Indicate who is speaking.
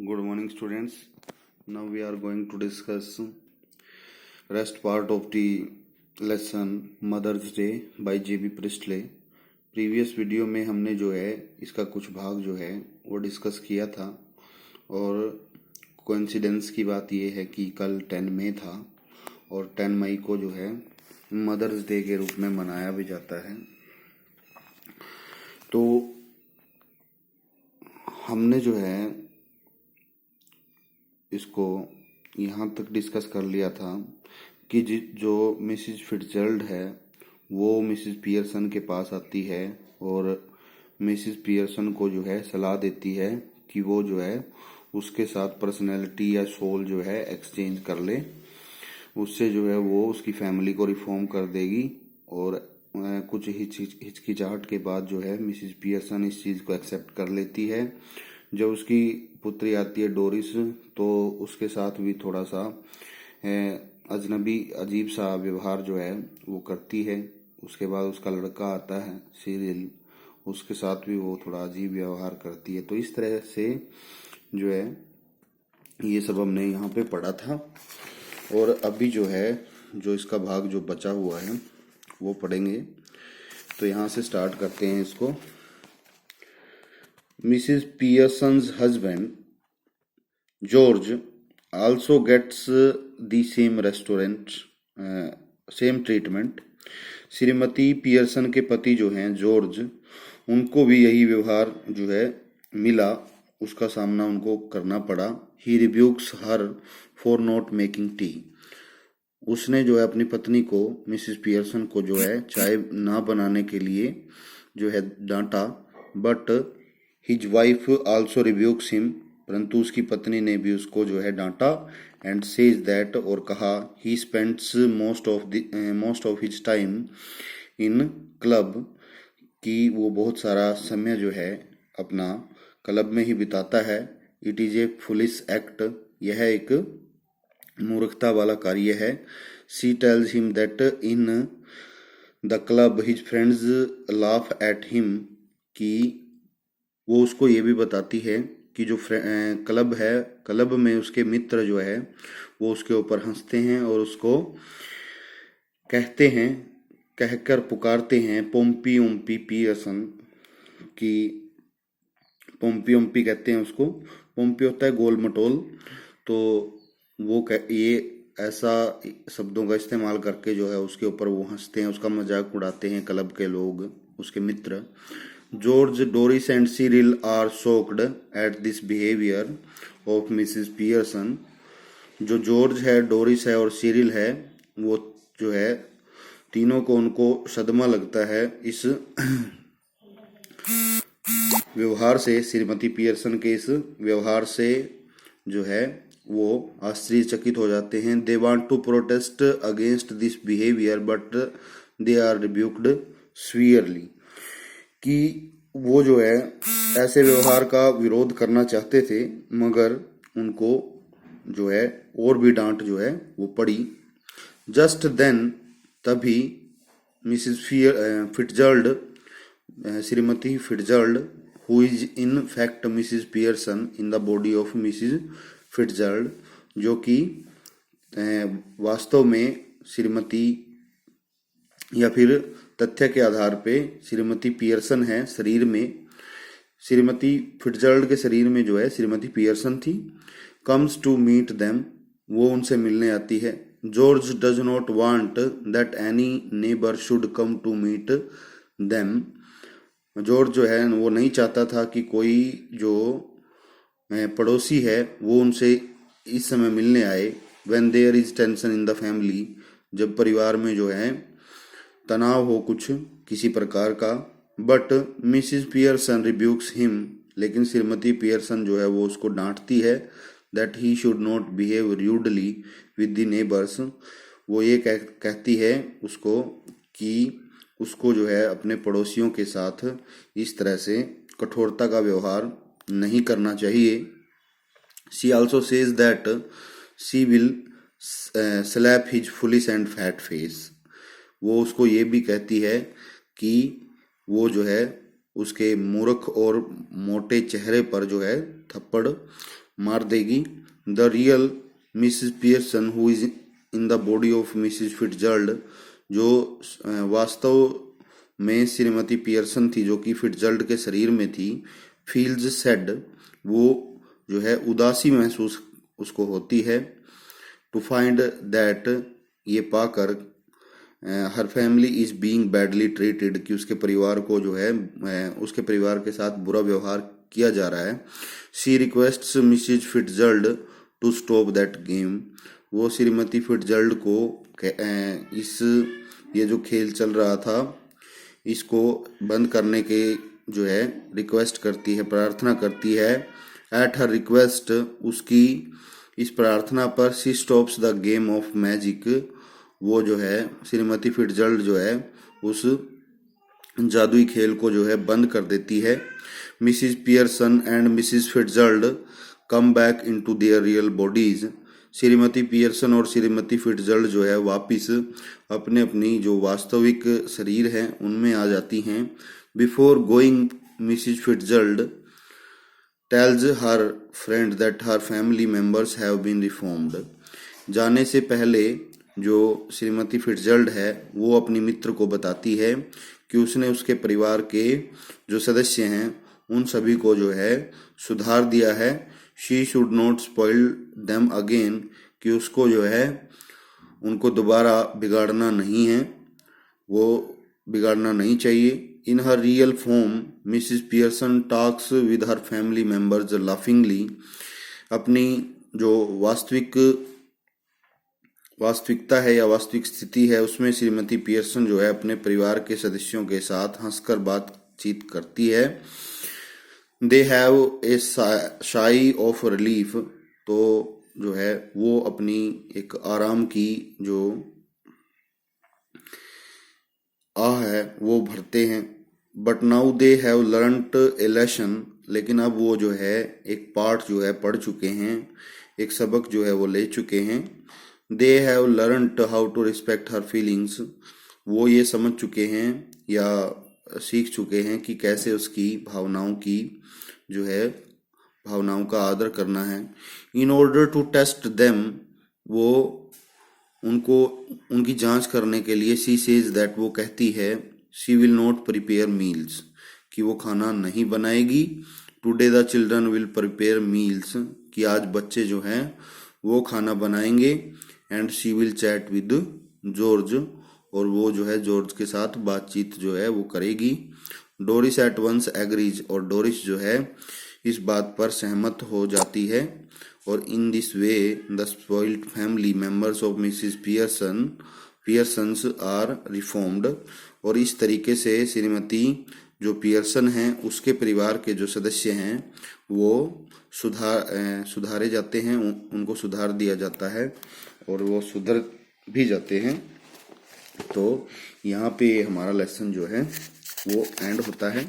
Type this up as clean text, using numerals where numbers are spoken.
Speaker 1: Good morning, students. Now we are going to discuss rest part of the lesson Mother's Day by J.B. Priestley. Previous video में हमने जो है इसका कुछ भाग जो है वो डिस्कस किया था और कोइंसिडेंस की बात ये है कि कल 10 मई था और 10 मई को जो है मदर्स डे के रूप में मनाया भी जाता है। तो हमने जो है इसको यहाँ तक डिस्कस कर लिया था कि जो मिसिज फिट्जरल्ड है वो मिसिज पियर्सन के पास आती है और मिसिज पियर्सन को जो है सलाह देती है कि वो जो है उसके साथ पर्सनैलिटी या सोल जो है एक्सचेंज कर ले, उससे जो है वो उसकी फैमिली को रिफॉर्म कर देगी। और कुछ हिचकिचाहट के बाद जो है मिसिज पियर्सन इस चीज़ को एक्सेप्ट कर लेती है। जब उसकी पुत्री आती है डोरिस तो उसके साथ भी थोड़ा सा अजनबी अजीब सा व्यवहार जो है वो करती है। उसके बाद उसका लड़का आता है सीरियल, उसके साथ भी वो थोड़ा अजीब व्यवहार करती है। तो इस तरह से जो है ये सब हमने यहाँ पे पढ़ा था और अभी जो है जो इसका भाग जो बचा हुआ है वो पढ़ेंगे। तो यहाँ से स्टार्ट करते हैं इसको। Mrs. Pearson's husband, George, also gets the same treatment. Shrimati Pearson के पति जो हैं जॉर्ज, उनको भी यही व्यवहार जो है मिला, उसका सामना उनको करना पड़ा। He rebukes her for not making tea. उसने जो है अपनी पत्नी को, मिसिस पियर्सन को जो है चाय ना बनाने के लिए जो है डांटा। But his wife also रिब्यूक्स him, परंतु उसकी पत्नी ने भी उसको जो है डांटा। एंड सेज दैट, और कहा, he spends most of his time in club, कि वो बहुत सारा समय जो है अपना क्लब में ही बिताता है। It is a foolish act, यह एक मूर्खता वाला कार्य है। She tells him that in the club his friends laugh at him, कि वो उसको ये भी बताती है कि जो क्लब है, क्लब में उसके मित्र जो है वो उसके ऊपर हंसते हैं और उसको कहते हैं, कहकर पुकारते हैं पोम्पी ओम्पी पियर्सन, कि पोम्पी ओम्पी कहते हैं उसको। पोम्पी होता है गोल मटोल, तो वो ये ऐसा शब्दों का इस्तेमाल करके जो है उसके ऊपर वो हंसते हैं, उसका मजाक उड़ाते हैं क्लब के लोग, उसके मित्र। George, Doris and Cyril are shocked at this behavior of Mrs. Pearson. जो जॉर्ज है, डोरिस है और सीरिल है, वो जो है तीनों को उनको सदमा लगता है इस व्यवहार से, श्रीमती पियर्सन के इस व्यवहार से जो है वो आश्चर्यचकित हो जाते हैं। They want to protest against this behavior but they are rebuked severely. कि वो जो है ऐसे व्यवहार का विरोध करना चाहते थे मगर उनको जो है और भी डांट जो है वो पड़ी। जस्ट देन, तभी Mrs Fitzgerald, Shrimati Fitzgerald, who is in fact Mrs Pearson in the body of Mrs Fitzgerald, जो कि वास्तव में श्रीमती या फिर तथ्य के आधार पे श्रीमती पियर्सन है शरीर में, श्रीमती फिट्जर्ल्ड के शरीर में जो है श्रीमती पियर्सन थी। कम्स टू मीट देम, वो उनसे मिलने आती है। George does not want that any neighbour should come to meet them, George जो है वो नहीं चाहता था कि कोई जो पड़ोसी है वो उनसे इस समय मिलने आए। When there is tension in the family, जब परिवार में जो है तनाव हो कुछ किसी प्रकार का। बट मिसिस पियर्सन रिब्यूक्स हिम, लेकिन श्रीमती पियर्सन जो है वो उसको डांटती है। That he should not behave rudely with the neighbours, वो ये कहती है उसको कि उसको जो है अपने पड़ोसियों के साथ इस तरह से कठोरता का व्यवहार नहीं करना चाहिए। She also says that she will slab his foolish and fat face, वो उसको ये भी कहती है कि वो जो है उसके मूर्ख और मोटे चेहरे पर जो है थप्पड़ मार देगी। The real Mrs Pearson who is in the body of Mrs Fitzgerald, जो वास्तव में श्रीमती पियर्सन थी जो कि फिट्जर्ल्ड के शरीर में थी, फील्स सैड, वो जो है उदासी महसूस उसको होती है। टू फाइंड दैट, ये पाकर, her family is being badly treated, कि उसके परिवार को जो है उसके परिवार के साथ बुरा व्यवहार किया जा रहा है। She requests Mrs Fitzgerald to stop that game, वो श्रीमती फिट्जर्ल्ड को ये जो खेल चल रहा था इसको बंद करने के जो है रिक्वेस्ट करती है, प्रार्थना करती है। एट हर रिक्वेस्ट, उसकी इस प्रार्थना पर, she stops the game of magic, वो जो है श्रीमती फिट्जर्ल्ड जो है उस जादुई खेल को जो है बंद कर देती है। Mrs Pearson and Mrs Fitzgerald come back into their real bodies, Shrimati Pearson और श्रीमती फिट्जर्ल्ड जो है वापिस अपने अपनी जो वास्तविक शरीर है उनमें आ जाती हैं। Before going, Mrs Fitzgerald tells her friend that her family members have been reformed, जाने से पहले जो श्रीमती फिट्जर्ल्ड है वो अपनी मित्र को बताती है कि उसने उसके परिवार के जो सदस्य हैं उन सभी को जो है सुधार दिया है। She should not spoil them again, कि उसको जो है उनको दोबारा बिगाड़ना नहीं है, वो बिगाड़ना नहीं चाहिए। In her real form, Mrs Pearson talks with her family members laughingly, अपनी जो वास्तविकता है या वास्तविक स्थिति है उसमें श्रीमती पियर्सन जो है अपने परिवार के सदस्यों के साथ हंसकर बातचीत करती है। दे हैव ए शाई ऑफ रिलीफ, तो जो है वो अपनी एक आराम की जो आह है वो भरते हैं। But now they have learned A lesson, लेकिन अब वो जो है एक पाठ जो है पढ़ चुके हैं, एक सबक जो है वो ले चुके हैं। They have learned how to respect her feelings, वो ये समझ चुके हैं या सीख चुके हैं कि कैसे उसकी भावनाओं का आदर करना है। In order to test them, वो उनकी जांच करने के लिए, शी सेज दैट, वो कहती है, she will not prepare meals, कि वो खाना नहीं बनाएगी। Today the children will prepare meals, कि आज बच्चे जो हैं वो खाना बनाएंगे। And she will chat with George, और वो जो है जॉर्ज के साथ बातचीत जो है वो करेगी। डोरिस एट वंस एग्रीज, और डोरिस जो है इस बात पर सहमत हो जाती है। और in this way the spoiled family members of Mrs Pearson's are reformed, और इस तरीके से श्रीमती जो पियर्सन हैं उसके परिवार के जो सदस्य हैं वो सुधारे जाते हैं, उनको सुधार दिया जाता है और वो सुधर भी जाते हैं। तो यहाँ पे हमारा लेसन जो है वो एंड होता है।